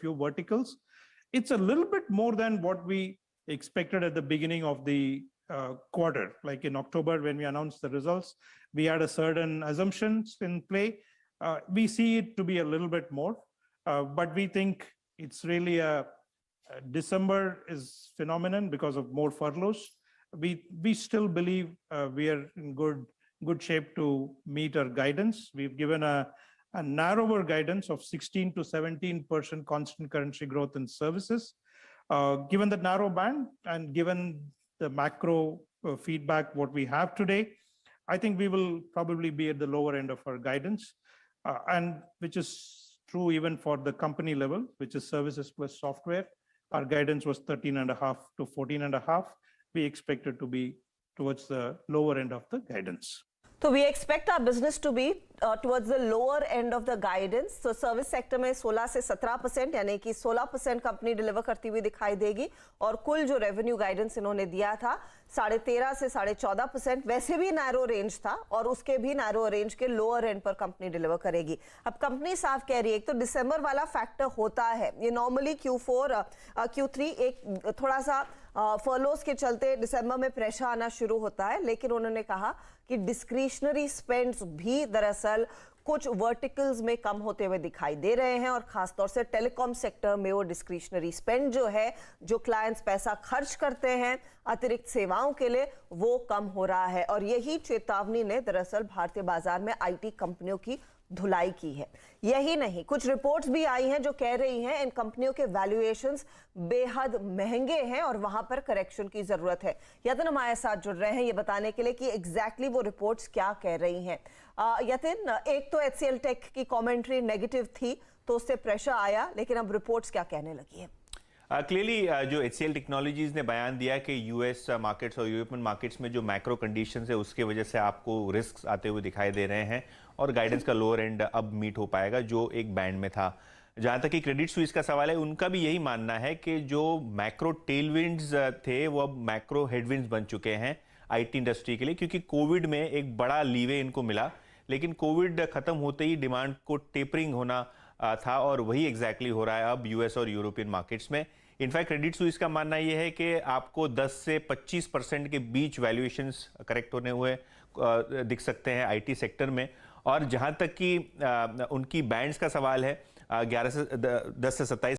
few verticals. It's a little bit more than what we expected at the beginning of the quarter. Like in October, when we announced the results, we had a certain assumptions in play. We see it to be a little bit more, but we think it's really a December is phenomenon because of more furloughs. We still believe we are in good shape to meet our guidance. We've given a narrower guidance of 16 to 17% constant currency growth in services. Given the narrow band and given the macro feedback what we have today, I think we will probably be at the lower end of our guidance, and which is true even for the company level, which is services plus software. Our guidance was 13.5 to 14.5. We expect it to be towards the lower end of the guidance. So we expect our business to be towards the lower end of the guidance. So service sector में 16 से 17% यानी कि 16% company deliver करती हुई दिखाई देगी और कुल जो रेवेन्यू गाइडेंस इन्होंने दिया था 13.5 से 14.5% वैसे भी नैरो रेंज था और उसके भी नैरो रेंज के लोअर एंड पर कंपनी डिलीवर करेगी। अब कंपनी साफ कह रही है तो दिसंबर वाला फैक्टर होता है, ये नॉर्मली Q4 Q3 एक थोड़ा सा फर्लोस के चलते दिसंबर में प्रेशर आना शुरू होता है, लेकिन उन्होंने कहा कि डिस्क्रिशनरी स्पेंड्स भी दरअसल कुछ वर्टिकल्स में कम होते हुए दिखाई दे रहे हैं और खासतौर से टेलीकॉम सेक्टर में वो डिस्क्रिशनरी स्पेंड जो है, जो क्लाइंट्स पैसा खर्च करते हैं अतिरिक्त सेवाओं के लिए, वो कम हो रहा है और यही चेतावनी ने दरअसल भारतीय बाजार में आईटी कंपनियों की धुलाई की है। यही नहीं, कुछ रिपोर्ट्स भी आई हैं जो कह रही हैं इन कंपनियों के वैल्यूएशंस बेहद महंगे हैं और वहां पर करेक्शन की जरूरत है। यतिन हमारे साथ जुड़ रहे हैं ये बताने के लिए कि एग्जैक्टली वो रिपोर्ट्स क्या कह रही हैं। यतिन, एक तो HCL टेक की कमेंट्री नेगेटिव थी तो उससे प्रेशर आया, लेकिन अब रिपोर्ट्स क्या कहने लगी है? क्लियरली जो HCL टेक्नोलॉजीज ने बयान दिया कि यूएस मार्केट्स और यूरोपियन मार्केट्स में जो मैक्रो कंडीशंस है उसके वजह से आपको रिस्क आते हुए दिखाई दे रहे हैं और गाइडेंस का लोअर एंड अब मीट हो पाएगा जो एक बैंड में था। जहां तक कि क्रेडिट स्विस का सवाल है, उनका भी यही मानना है कि जो मैक्रो टेलविंड्स थे वो अब मैक्रो हेडविंड्स बन चुके हैं आईटी इंडस्ट्री के लिए, क्योंकि कोविड में एक बड़ा लीवे इनको मिला, लेकिन कोविड खत्म होते ही डिमांड को टेपरिंग होना था और वही एग्जैक्टली हो रहा है अब यूएस और यूरोपियन मार्केट्स में। इनफैक्ट क्रेडिट स्विस का मानना यह है कि आपको 10 से 25% के बीच वैल्यूएशंस करेक्ट होने हुए दिख सकते हैं आईटी सेक्टर में। और जहां तक कि उनकी बैंड्स का सवाल है 10 से 27